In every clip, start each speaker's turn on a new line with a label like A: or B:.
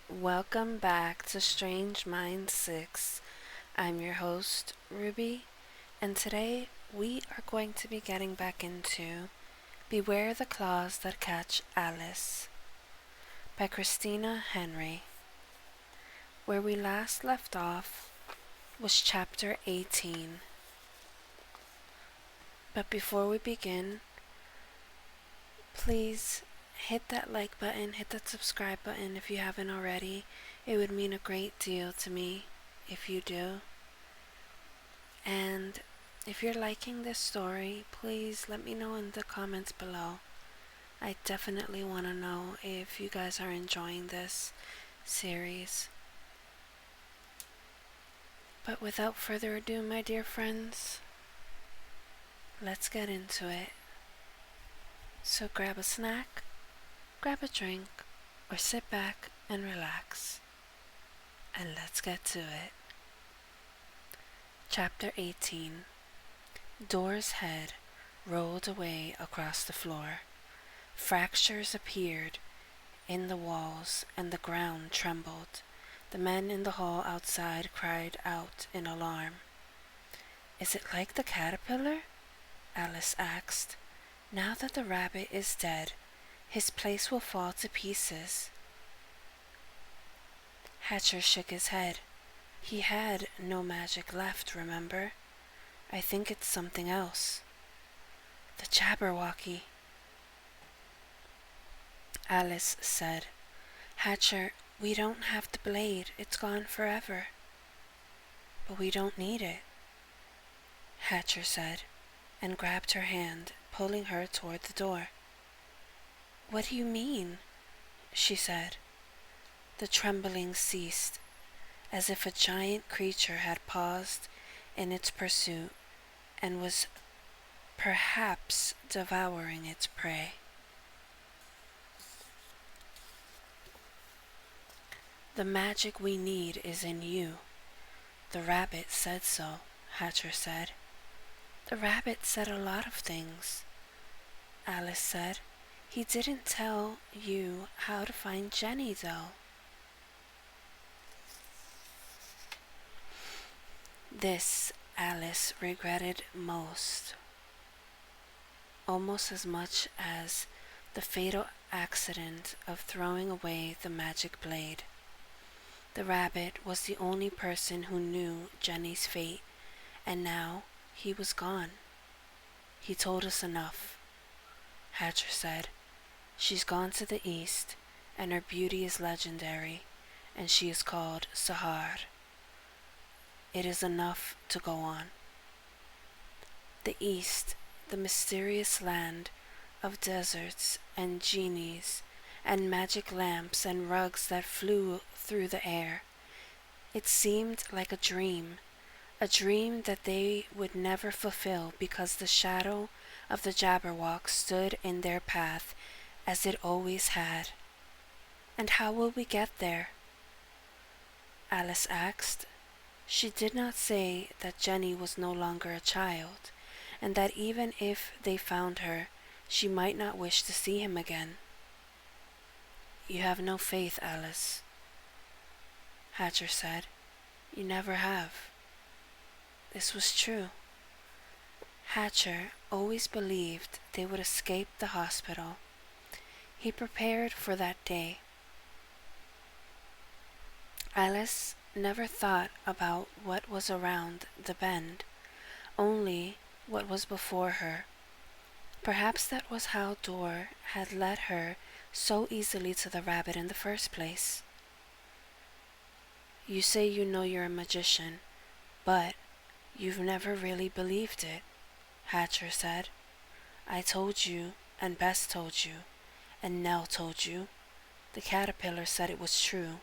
A: Welcome back to Strange Mind 6. I'm your host, Ruby, and today we are going to be getting back into Beware the Claws That Catch Alice by Christina Henry. Where we last left off was chapter 18. But before we begin, please hit that like button, hit that subscribe button if you haven't already. It would mean a great deal to me if you do. And if you're liking this story, please let me know in the comments below. I definitely want to know if you guys are enjoying this series. But without further ado, my dear friends, let's get into it. So grab a snack, grab a drink, or sit back and relax. And let's get to it. Chapter 18. Dora's head rolled away across the floor. Fractures appeared in the walls and the ground trembled. The men in the hall outside cried out in alarm. "Is it like the caterpillar?" Alice asked. "Now that the rabbit is dead, his place will fall to pieces." Hatcher shook his head. He had no magic left, remember? "I think it's something else." "The Jabberwocky," Alice said. "Hatcher, we don't have the blade. It's gone forever." "But we don't need it," Hatcher said, and grabbed her hand, pulling her toward the door. "What do you mean?" she said. The trembling ceased, as if a giant creature had paused in its pursuit and was perhaps devouring its prey. "The magic we need is in you. The rabbit said so," Hatcher said. "The rabbit said a lot of things," Alice said. "He didn't tell you how to find Jenny, though." This Alice regretted most, almost as much as the fatal accident of throwing away the magic blade. The rabbit was the only person who knew Jenny's fate, and now he was gone. "He told us enough," Hatcher said. "She's gone to the east, and her beauty is legendary, and she is called Sahar. It is enough to go on." The east, the mysterious land of deserts and genies and magic lamps and rugs that flew through the air. It seemed like a dream that they would never fulfill because the shadow of the Jabberwock stood in their path as it always had. "And how will we get there?" Alice asked. She did not say that Jenny was no longer a child, and that even if they found her, she might not wish to see him again. "You have no faith, Alice," Hatcher said. "You never have." This was true. Hatcher always believed they would escape the hospital. He prepared for that day. Alice never thought about what was around the bend, only what was before her. Perhaps that was how Dora had led her so easily to the rabbit in the first place. "You say you know you're a magician, but you've never really believed it," Hatcher said. "I told you, and Bess told you, and Nell told you. The caterpillar said it was true,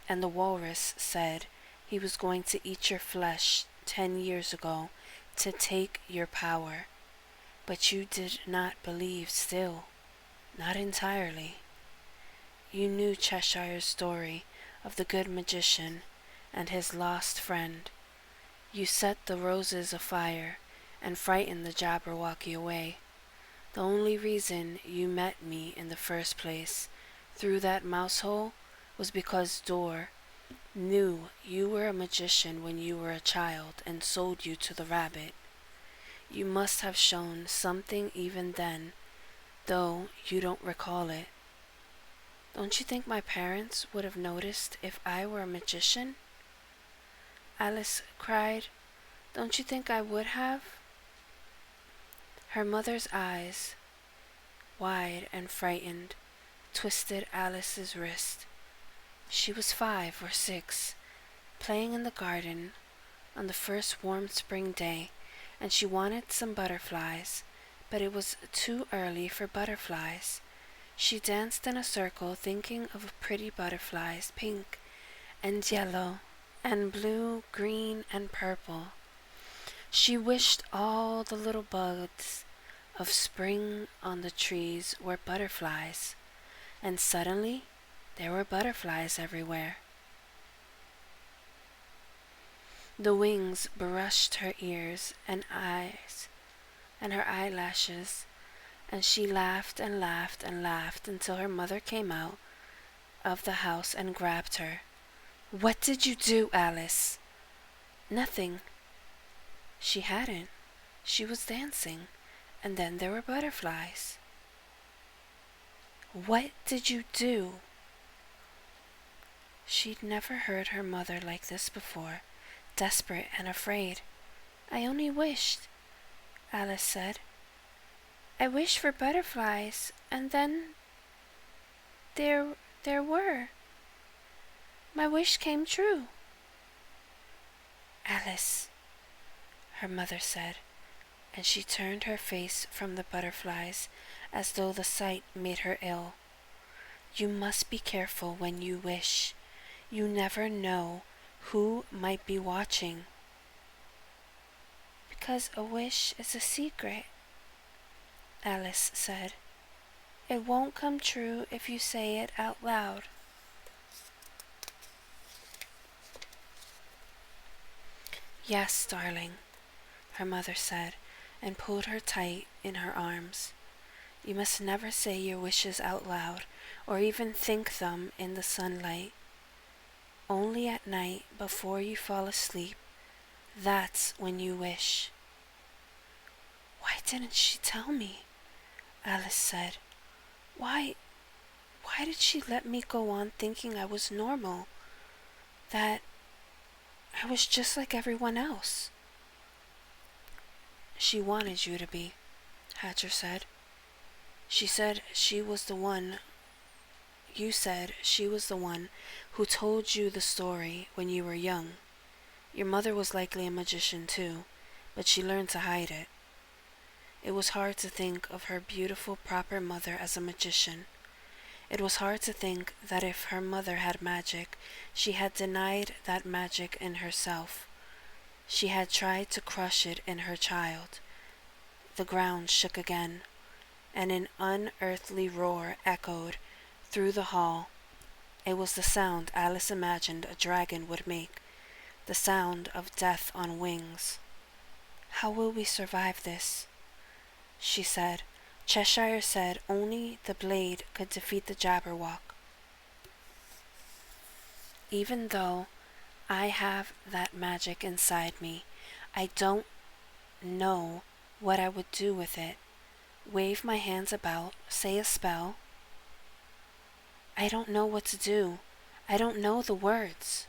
A: and the walrus said he was going to eat your flesh 10 years ago to take your power. But you did not believe still, not entirely. You knew Cheshire's story of the good magician and his lost friend. You set the roses afire and frightened the Jabberwocky away. The only reason you met me in the first place through that mouse hole was because Dor knew you were a magician when you were a child and sold you to the rabbit. You must have shown something even then, though you don't recall it. Don't you think my parents would have noticed if I were a magician? Alice cried. Don't you think I would have? Her mother's eyes, wide and frightened, twisted Alice's wrist. She was 5 or 6, playing in the garden on the first warm spring day, and she wanted some butterflies, but it was too early for butterflies. She danced in a circle thinking of pretty butterflies, pink and yellow and blue, green and purple. She wished all the little buds of spring on the trees were butterflies, and suddenly there were butterflies everywhere. The wings brushed her ears and eyes and her eyelashes, and she laughed and laughed and laughed until her mother came out of the house and grabbed her. What did you do, Alice? Nothing. She hadn't. She was dancing, and then there were butterflies. What did you do? She'd never heard her mother like this before, desperate and afraid. I only wished, Alice said. I wished for butterflies, and then there were. My wish came true. Alice, her mother said, and she turned her face from the butterflies as though the sight made her ill. You must be careful when you wish. You never know who might be watching. Because a wish is a secret, Alice said. It won't come true if you say it out loud. Yes, darling, her mother said, and pulled her tight in her arms. You must never say your wishes out loud, or even think them in the sunlight. Only at night, before you fall asleep, that's when you wish. Why didn't she tell me? Alice said. Why did she let me go on thinking I was normal? That I was just like everyone else? She wanted you to be, Hatcher said. She said she was the one. You said she was the one who told you the story when you were young. Your mother was likely a magician too, but she learned to hide it. It was hard to think of her beautiful, proper mother as a magician. It was hard to think that if her mother had magic, she had denied that magic in herself. She had tried to crush it in her child. The ground shook again, and an unearthly roar echoed through the hall. It was the sound Alice imagined a dragon would make, the sound of death on wings. How will we survive this? She said. Cheshire said only the blade could defeat the Jabberwock. Even though I have that magic inside me, I don't know what I would do with it. Wave my hands about, say a spell. I don't know what to do. I don't know the words.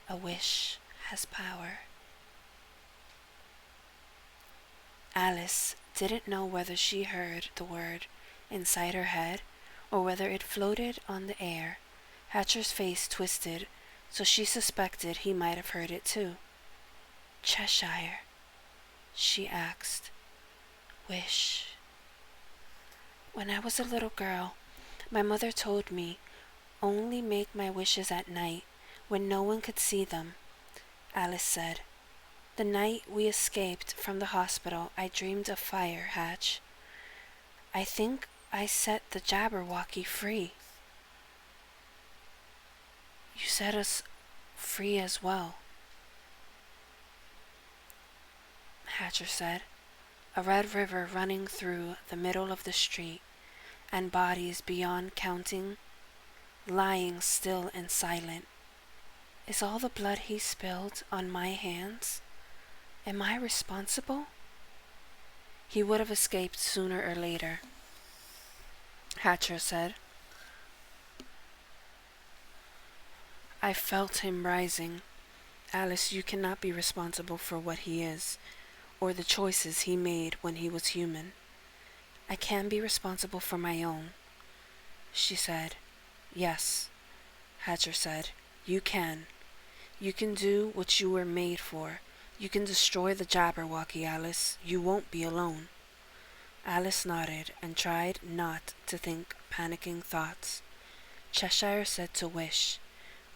A: A wish has power. Alice didn't know whether she heard the word inside her head or whether it floated on the air. Hatcher's face twisted, so she suspected he might have heard it too. Cheshire, she asked. Wish. When I was a little girl, my mother told me, only make my wishes at night when no one could see them, Alice said. The night we escaped from the hospital, I dreamed of fire, Hatch. I think I set the Jabberwocky free. You set us free as well, Hatcher said. A red river running through the middle of the street, and bodies beyond counting lying still and silent. Is all the blood he spilled on my hands? Am I responsible? He would have escaped sooner or later, Hatcher said. I felt him rising. Alice, you cannot be responsible for what he is, or the choices he made when he was human. I can be responsible for my own. She said. Yes, Hatcher said. You can. You can do what you were made for. You can destroy the Jabberwocky, Alice. You won't be alone. Alice nodded and tried not to think panicking thoughts. Cheshire said to wish.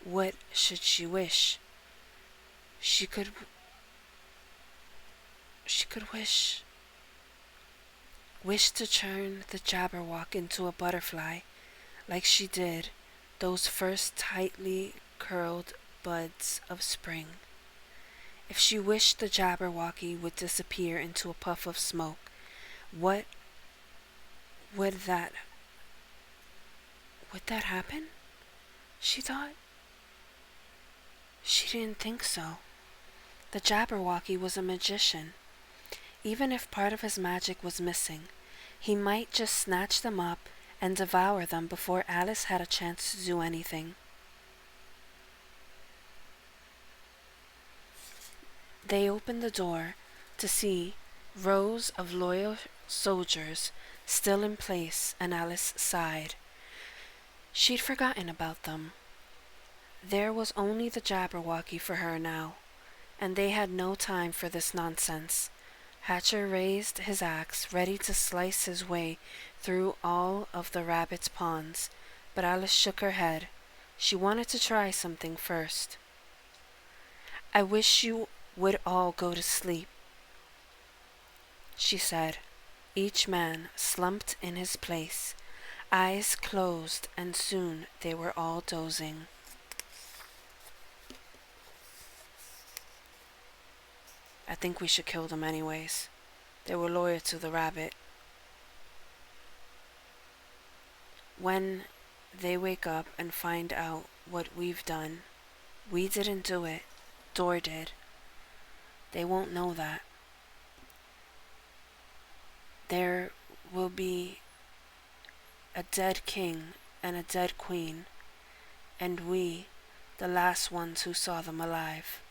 A: What should she wish? She could wish to turn the Jabberwock into a butterfly, like she did those first tightly curled buds of spring. If she wished the Jabberwocky would disappear into a puff of smoke, what would that happen? She thought. She didn't think so. The Jabberwocky was a magician. Even if part of his magic was missing, he might just snatch them up and devour them before Alice had a chance to do anything. They opened the door to see rows of loyal soldiers still in place, and Alice sighed. She'd forgotten about them. There was only the Jabberwocky for her now, and they had no time for this nonsense. Hatcher raised his axe, ready to slice his way through all of the rabbit's pawns, but Alice shook her head. She wanted to try something first. I wish you would all go to sleep, she said. Each man slumped in his place, eyes closed, and soon they were all dozing. I think we should kill them anyways. They were loyal to the rabbit. When they wake up and find out what we've done, we didn't do it. Dor did. They won't know that. There will be a dead king and a dead queen, and we, the last ones who saw them alive.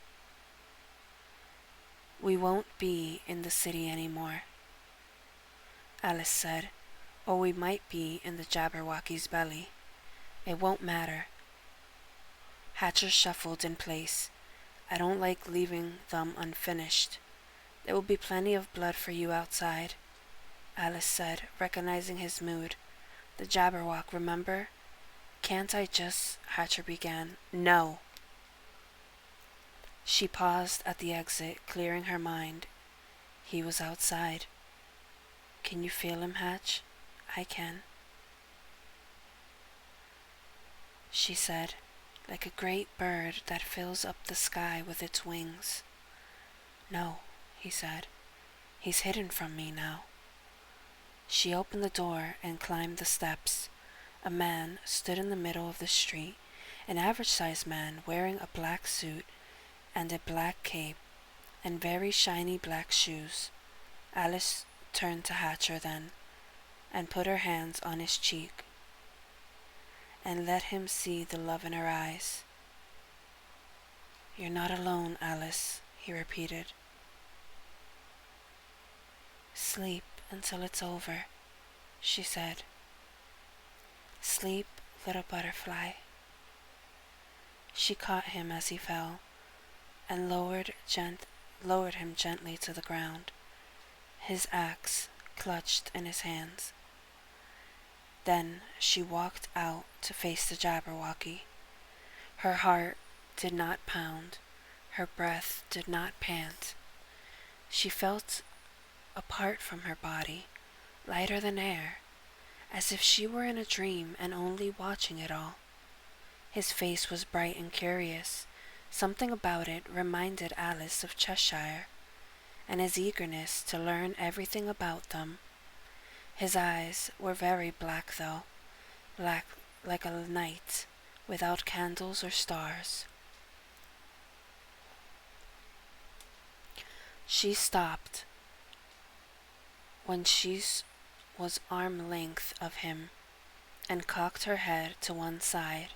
A: We won't be in the city anymore, Alice said, or we might be in the Jabberwocky's belly. It won't matter. Hatcher shuffled in place. I don't like leaving them unfinished. There will be plenty of blood for you outside, Alice said, recognizing his mood. The Jabberwock, remember? Can't I just... Hatcher began. No. She paused at the exit, clearing her mind. He was outside. Can you feel him, Hatch? I can, she said, like a great bird that fills up the sky with its wings. No, he said. He's hidden from me now. She opened the door and climbed the steps. A man stood in the middle of the street, an average-sized man wearing a black suit and a black cape and very shiny black shoes. Alice turned to Hatcher then and put her hands on his cheek and let him see the love in her eyes. You're not alone, Alice, he repeated. Sleep until it's over, she said. Sleep, little butterfly. She caught him as he fell and lowered him gently to the ground, his axe clutched in his hands. Then she walked out to face the Jabberwocky. Her heart did not pound, her breath did not pant. She felt apart from her body, lighter than air, as if she were in a dream and only watching it all. His face was bright and curious. Something about it reminded Alice of Cheshire, and his eagerness to learn everything about them. His eyes were very black though, black like a night, without candles or stars. She stopped when she was arm length of him and cocked her head to one side.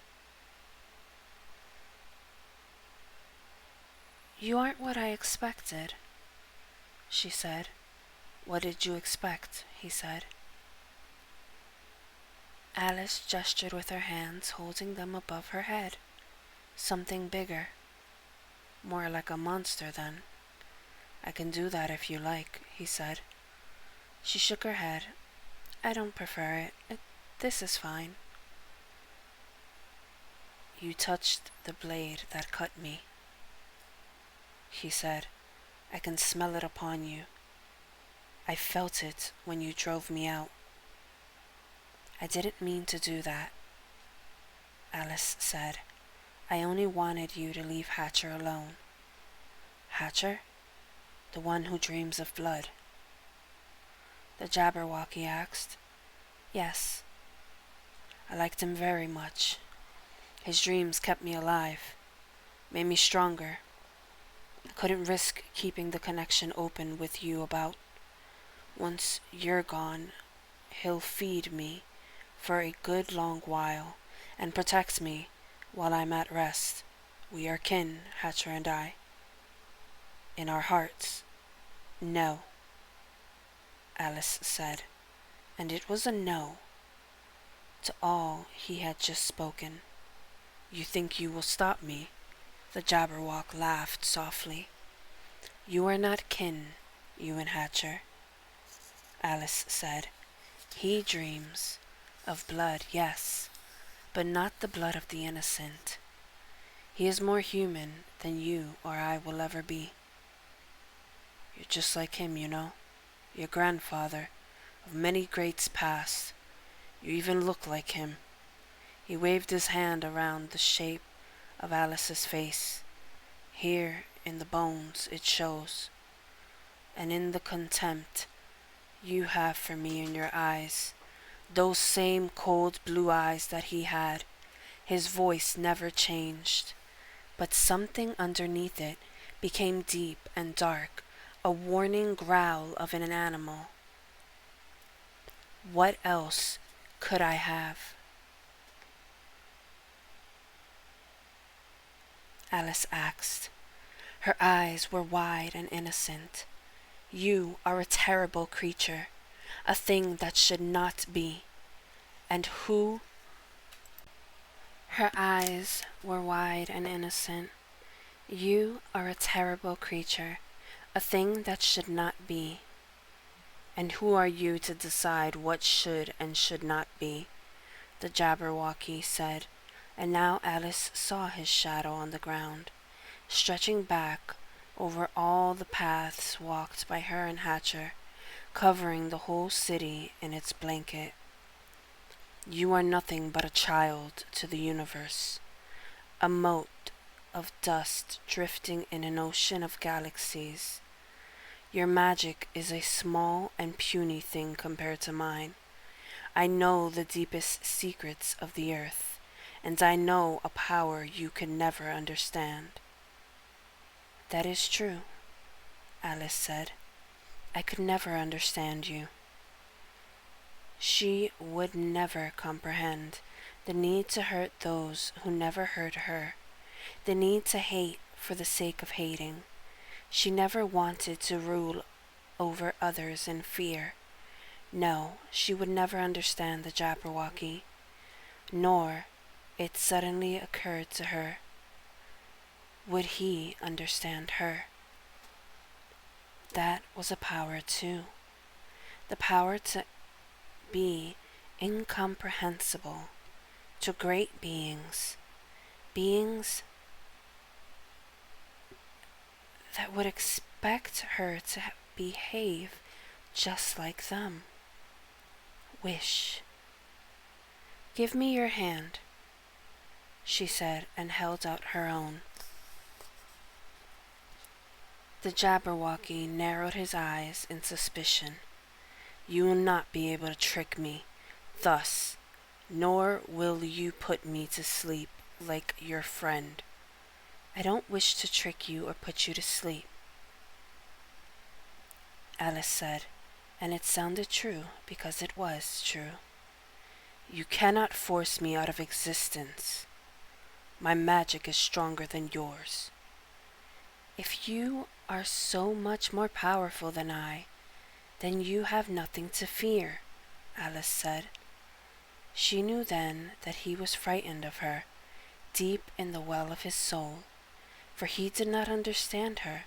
A: "You aren't what I expected," she said. "What did you expect?" he said. Alice gestured with her hands, holding them above her head. "Something bigger. More like a monster, then." "I can do that if you like," he said. She shook her head. "I don't prefer it. This is fine." "You touched the blade that cut me," he said. "I can smell it upon you. I felt it when you drove me out." "I didn't mean to do that," Alice said. "I only wanted you to leave Hatcher alone." "Hatcher? The one who dreams of blood?" the Jabberwocky asked. "Yes. I liked him very much. His dreams kept me alive, made me stronger. I couldn't risk keeping the connection open with you about. Once you're gone, he'll feed me for a good long while and protect me while I'm at rest. We are kin, Hatcher and I. In our hearts." "No," Alice said, and it was a no to all he had just spoken. "You think you will stop me?" the Jabberwock laughed softly. "You are not kin, you and Hatcher," Alice said. "He dreams of blood, yes, but not the blood of the innocent. He is more human than you or I will ever be. You're just like him, you know, your grandfather, of many greats past. You even look like him." He waved his hand around the shape of Alice's face. "Here in the bones it shows, and in the contempt you have for me in your eyes, those same cold blue eyes that he had." His voice never changed, but something underneath it became deep and dark, a warning growl of an animal. "What else could I have?" Alice asked. Her eyes were wide and innocent. "You are a terrible creature, a thing that should not be. And who—" Her eyes were wide and innocent. "You are a terrible creature, a thing that should not be. And who are you to decide what should and should not be?" the Jabberwocky said, and now Alice saw his shadow on the ground, stretching back over all the paths walked by her and Hatcher, covering the whole city in its blanket. "You are nothing but a child to the universe, a mote of dust drifting in an ocean of galaxies. Your magic is a small and puny thing compared to mine. I know the deepest secrets of the earth, and I know a power you could never understand." "That is true," Alice said. "I could never understand you." She would never comprehend the need to hurt those who never hurt her, the need to hate for the sake of hating. She never wanted to rule over others in fear. No, she would never understand the Jabberwocky, nor, it suddenly occurred to her, would he understand her. That was a power too, the power to be incomprehensible to great beings, beings that would expect her to behave just like them. "Wish." "Give me your hand," she said, and held out her own. The Jabberwocky narrowed his eyes in suspicion. "You will not be able to trick me thus, nor will you put me to sleep like your friend. I don't wish to trick you or put you to sleep," Alice said, and it sounded true because it was true. "You cannot force me out of existence. My magic is stronger than yours." "If you are so much more powerful than I, then you have nothing to fear," Alice said. She knew then that he was frightened of her, deep in the well of his soul, for he did not understand her.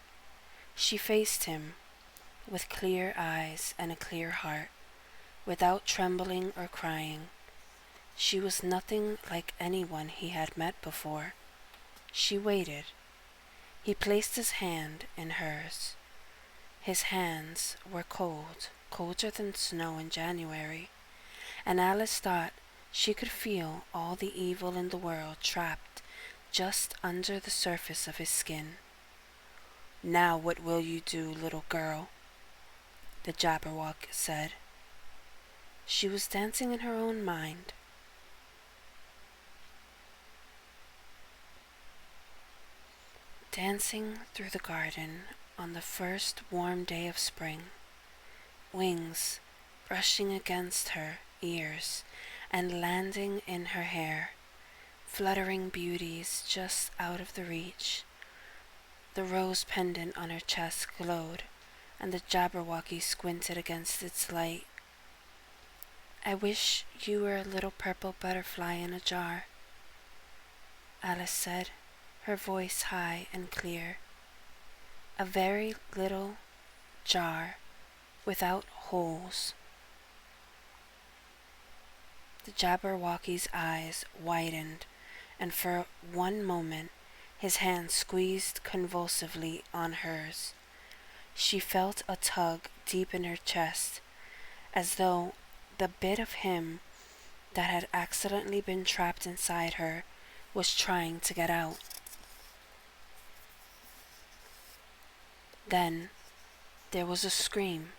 A: She faced him, with clear eyes and a clear heart, without trembling or crying. She was nothing like anyone he had met before. She waited. He placed his hand in hers. His hands were cold, colder than snow in January, and Alice thought she could feel all the evil in the world trapped just under the surface of his skin. "Now what will you do, little girl?" the Jabberwock said. She was dancing in her own mind. Dancing through the garden on the first warm day of spring, wings brushing against her ears and landing in her hair, fluttering beauties just out of the reach. The rose pendant on her chest glowed, and the Jabberwocky squinted against its light. "I wish you were a little purple butterfly in a jar," Alice said, her voice high and clear. "A very little jar without holes." The Jabberwocky's eyes widened, and for one moment his hand squeezed convulsively on hers. She felt a tug deep in her chest, as though the bit of him that had accidentally been trapped inside her was trying to get out. Then there was a scream.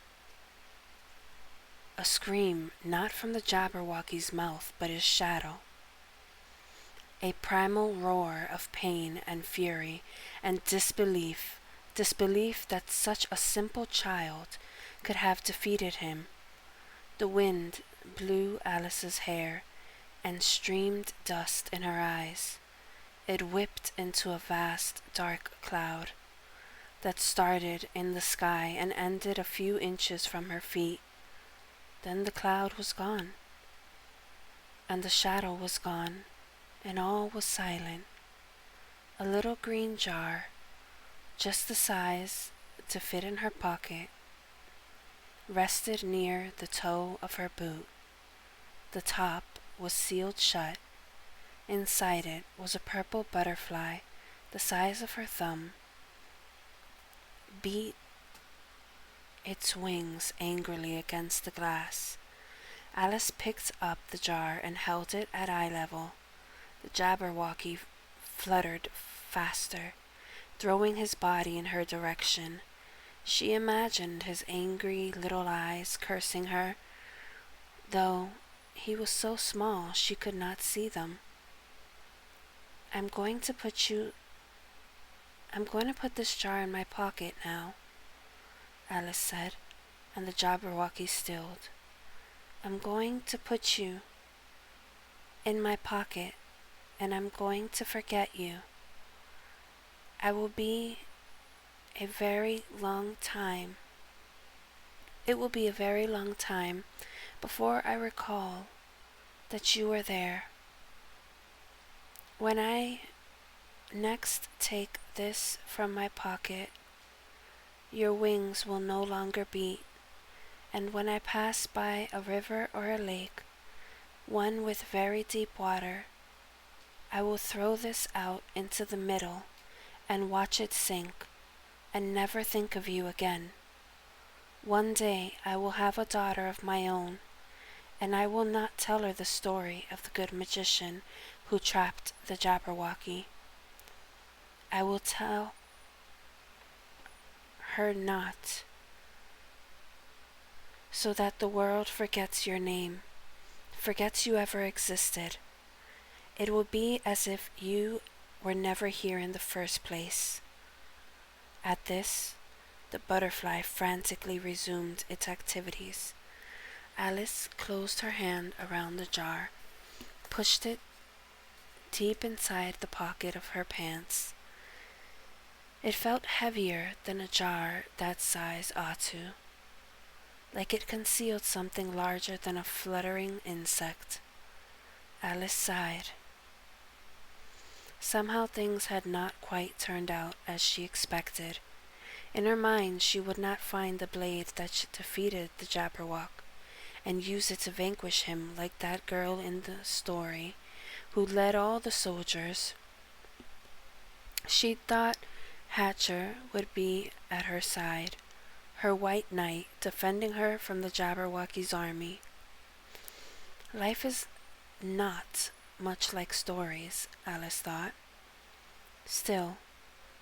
A: A scream not from the Jabberwocky's mouth, but his shadow. A primal roar of pain and fury and disbelief that such a simple child could have defeated him. The wind blew Alice's hair and streamed dust in her eyes. It whipped into a vast dark cloud that started in the sky and ended a few inches from her feet. Then the cloud was gone, and the shadow was gone, and all was silent. A little green jar, just the size to fit in her pocket, rested near the toe of her boot. The top was sealed shut. Inside it was a purple butterfly the size of her thumb. Beat its wings angrily against the glass. Alice picked up the jar and held it at eye level. The Jabberwocky fluttered faster, throwing his body in her direction. She imagined his angry little eyes cursing her, though he was so small she could not see them. I'm going to put this jar in my pocket now," Alice said, and the Jabberwocky stilled. "I'm going to put you in my pocket, and I'm going to forget you. I will be a very long time. It will be a very long time before I recall that you were there. When I next take this from my pocket, your wings will no longer beat, and when I pass by a river or a lake, one with very deep water, I will throw this out into the middle and watch it sink, and never think of you again. One day I will have a daughter of my own, and I will not tell her the story of the good magician who trapped the Jabberwocky. I will tell her not, so that the world forgets your name, forgets you ever existed. It will be as if you were never here in the first place." At this, the butterfly frantically resumed its activities. Alice closed her hand around the jar, pushed it deep inside the pocket of her pants. It felt heavier than a jar that size ought to, like it concealed something larger than a fluttering insect. Alice sighed. Somehow things had not quite turned out as she expected. In her mind, she would not find the blade that defeated the Jabberwock and use it to vanquish him like that girl in the story who led all the soldiers. She thought Hatcher would be at her side, her white knight, defending her from the Jabberwocky's army. Life is not much like stories, Alice thought. Still,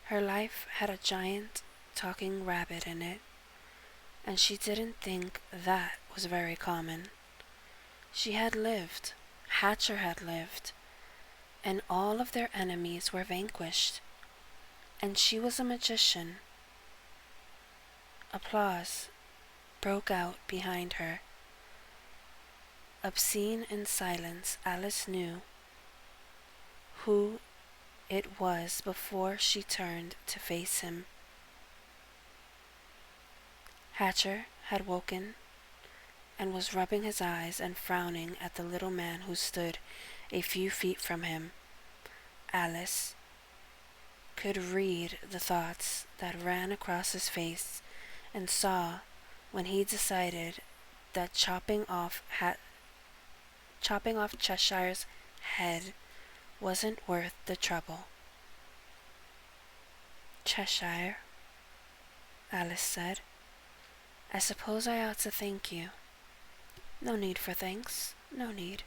A: her life had a giant talking rabbit in it, and she didn't think that was very common. She had lived, Hatcher had lived, and all of their enemies were vanquished, and she was a magician. Applause broke out behind her. Obscene in silence, Alice knew who it was before she turned to face him. Hatcher had woken and was rubbing his eyes and frowning at the little man who stood a few feet from him. Alice could read the thoughts that ran across his face and saw when he decided that chopping off Cheshire's head wasn't worth the trouble. "Cheshire," Alice said, "I suppose I ought to thank you." "No need for thanks, no need,"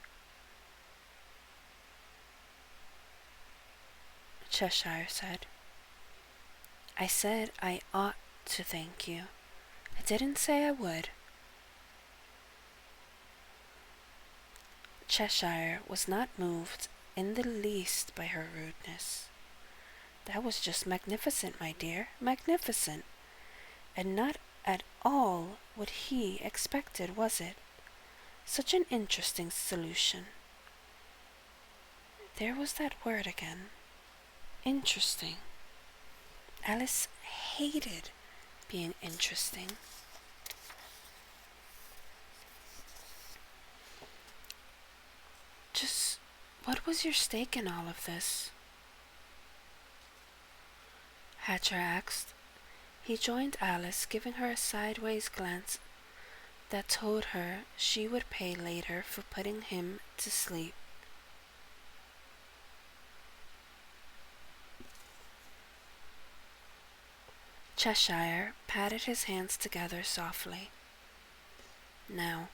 A: Cheshire said. "I said I ought to thank you. I didn't say I would." Cheshire was not moved in the least by her rudeness. "That was just magnificent, my dear, magnificent, and not at all what he expected, was it? Such an interesting solution." There was that word again. Interesting. Alice hated being interesting. Just what was your stake in all of this? Hatcher asked. He joined Alice, giving her a sideways glance that told her she would pay later for putting him to sleep. Cheshire patted his hands together softly. Now,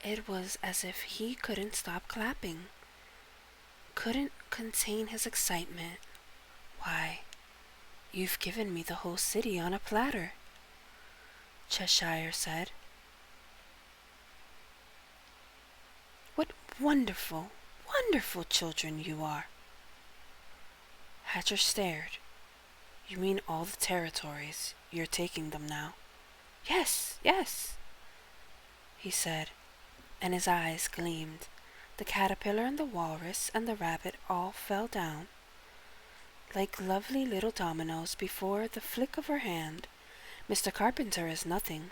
A: it was as if he couldn't stop clapping, couldn't contain his excitement. "Why, you've given me the whole city on a platter," Cheshire said. "What wonderful, wonderful children you are." Hatcher stared. "You mean all the territories? You're taking them now?" Yes, yes," he said, and his eyes gleamed. The caterpillar and the walrus and the rabbit all fell down like lovely little dominoes before the flick of her hand. "Mr. Carpenter is nothing,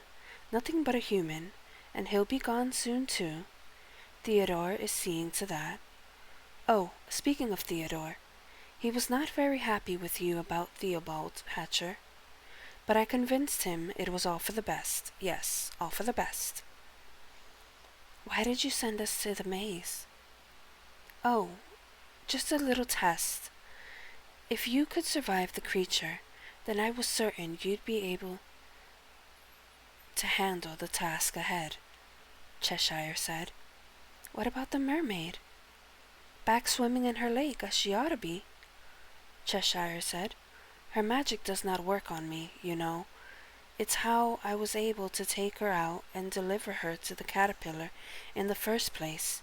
A: nothing but a human, and he'll be gone soon too. Theodore is seeing to that. Oh, speaking of Theodore, he was not very happy with you about Theobald, Hatcher, but I convinced him it was all for the best. Yes, all for the best." "Why did you send us to the maze?" "Oh, just a little test. If you could survive the creature, then I was certain you'd be able to handle the task ahead," Cheshire said. "What about the mermaid?" "Back swimming in her lake, as she ought to be," Cheshire said. "Her magic does not work on me, you know. It's how I was able to take her out and deliver her to the caterpillar in the first place.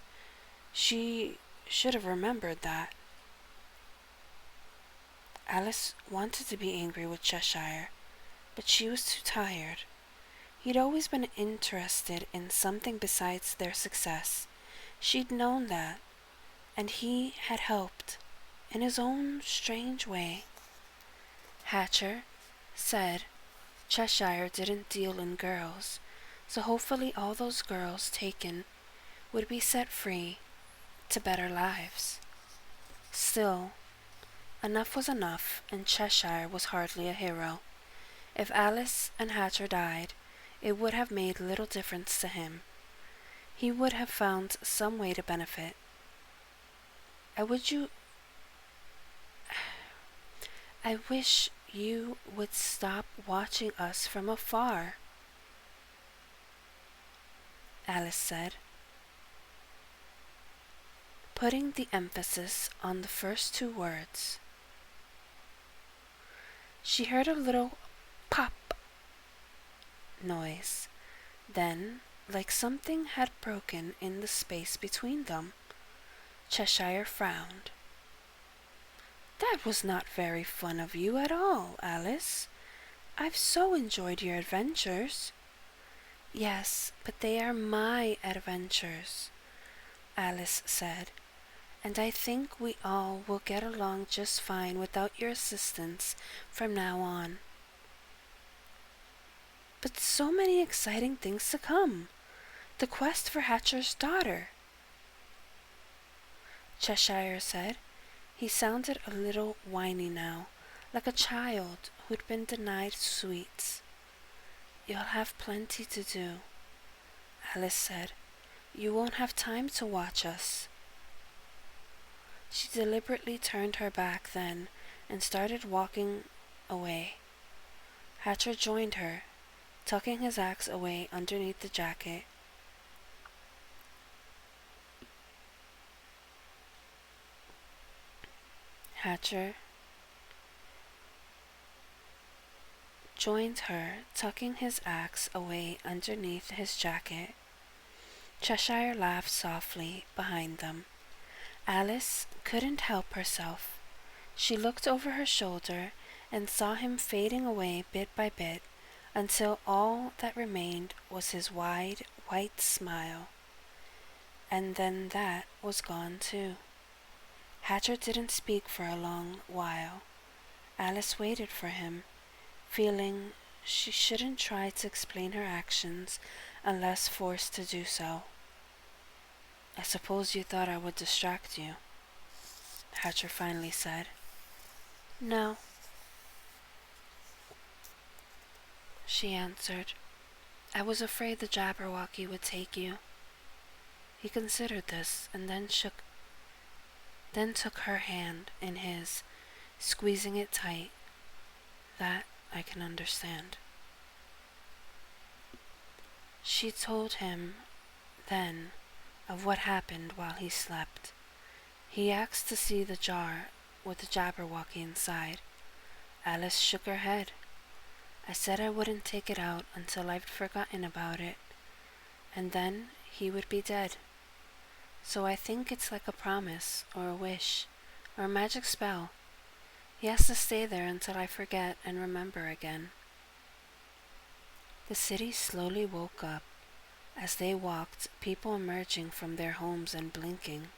A: She should have remembered that. Alice wanted to be angry with Cheshire, but she was too tired. He'd always been interested in something besides their success. She'd known that, and he had helped, in his own strange way. Hatcher said Cheshire didn't deal in girls, so hopefully all those girls taken would be set free to better lives. Still, enough was enough, and Cheshire was hardly a hero. If Alice and Hatcher died, it would have made little difference to him. He would have found some way to benefit. I wish you would stop watching us from afar, Alice said, putting the emphasis on the first two words. She heard a little pop noise. Then, like something had broken in the space between them, Cheshire frowned. That was not very fun of you at all, Alice. I've so enjoyed your adventures. Yes, but they are my adventures, Alice said, and I think we all will get along just fine without your assistance from now on. But so many exciting things to come. The quest for Hatcher's daughter, Cheshire said. He sounded a little whiny now, like a child who'd been denied sweets. You'll have plenty to do, Alice said. You won't have time to watch us. She deliberately turned her back then and started walking away. Hatcher joined her, tucking his axe away underneath the jacket. Hatcher joined her, tucking his axe away underneath his jacket. Cheshire laughed softly behind them. Alice couldn't help herself. She looked over her shoulder and saw him fading away bit by bit until all that remained was his wide, white smile. And then that was gone too. Hatcher didn't speak for a long while. Alice waited for him, feeling she shouldn't try to explain her actions unless forced to do so. I suppose you thought I would distract you, Hatcher finally said. No, she answered. I was afraid the Jabberwocky would take you. He considered this and then took her hand in his, squeezing it tight. That I can understand. She told him then of what happened while he slept. He asked to see the jar with the Jabberwocky inside. Alice shook her head. I said I wouldn't take it out until I'd forgotten about it, and then he would be dead. So I think it's like a promise, or a wish, or a magic spell. He has to stay there until I forget and remember again. The city slowly woke up. As they walked, people emerging from their homes and blinking.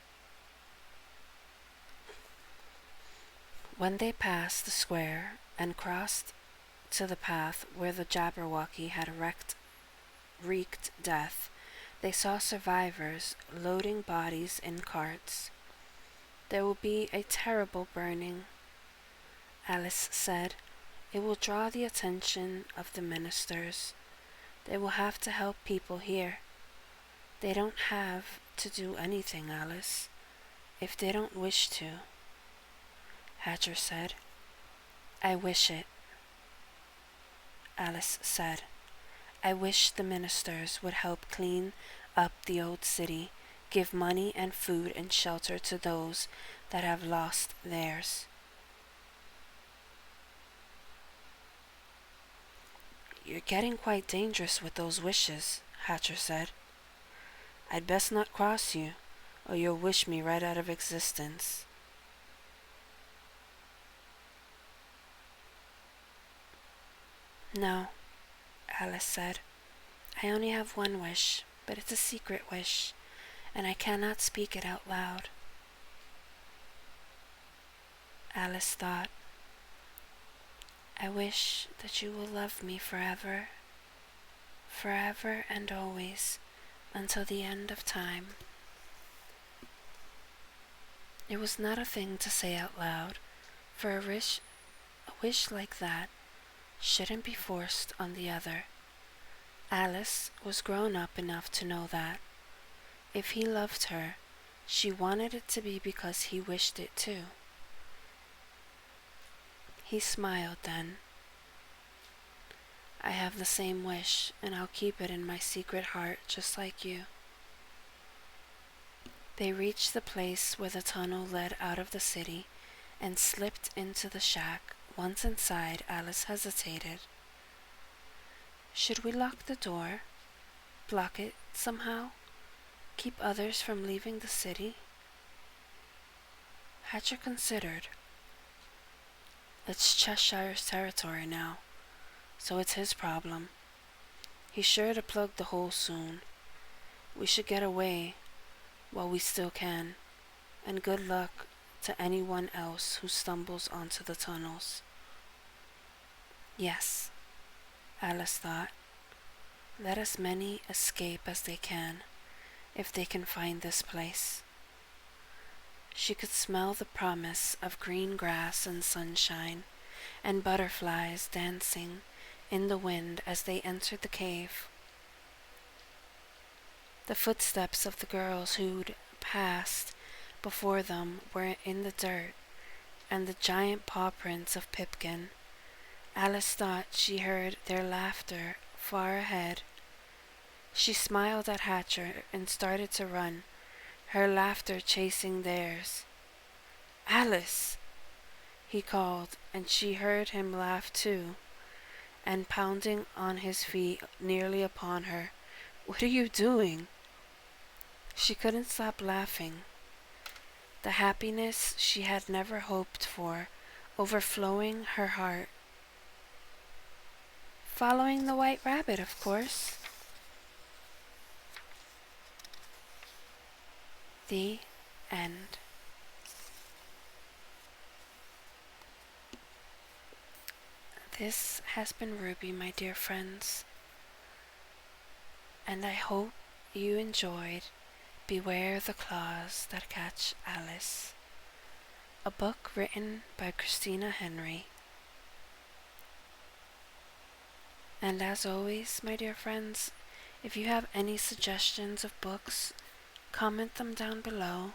A: When they passed the square and crossed to the path where the Jabberwocky had wreaked death, they saw survivors loading bodies in carts. There will be a terrible burning, Alice said. It will draw the attention of the ministers. They will have to help people here. They don't have to do anything, Alice, if they don't wish to, Hatcher said. I wish it, Alice said. I wish the ministers would help clean up the old city, give money and food and shelter to those that have lost theirs. You're getting quite dangerous with those wishes, Hatcher said. I'd best not cross you. or you'll wish me right out of existence. No, Alice said. I only have one wish, but it's a secret wish, and I cannot speak it out loud. Alice thought, I wish that you will love me forever, forever and always, until the end of time. It was not a thing to say out loud, for a wish like that shouldn't be forced on the other. Alice was grown up enough to know that, if he loved her, she wanted it to be because he wished it too. He smiled then. I have the same wish, and I'll keep it in my secret heart just like you. They reached the place where the tunnel led out of the city and slipped into the shack. Once inside, Alice hesitated. Should we lock the door? Block it somehow? Keep others from leaving the city? Hatcher considered. It's Cheshire's territory now, so it's his problem. He's sure to plug the hole soon. We should get away while we still can, and good luck to anyone else who stumbles onto the tunnels. Yes, Alice thought. Let as many escape as they can, if they can find this place. She could smell the promise of green grass and sunshine, and butterflies dancing in the wind as they entered the cave. The footsteps of the girls who'd passed before them were in the dirt, and the giant paw prints of Pipkin. Alice thought she heard their laughter far ahead. She smiled at Hatcher and started to run, her laughter chasing theirs. Alice! He called, and she heard him laugh too, and pounding on his feet nearly upon her. What are you doing? She couldn't stop laughing. The happiness she had never hoped for overflowing her heart. Following the White Rabbit, of course. The end. This has been Ruby, my dear friends, and I hope you enjoyed Beware the Claws That Catch Alice, a book written by Christina Henry. And as always, my dear friends, if you have any suggestions of books, comment them down below,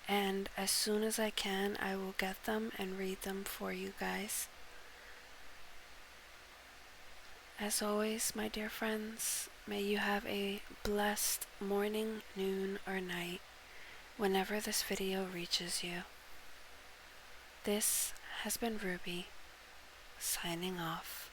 A: and as soon as I can, I will get them and read them for you guys. As always, my dear friends, may you have a blessed morning, noon, or night whenever this video reaches you. This has been Ruby, signing off.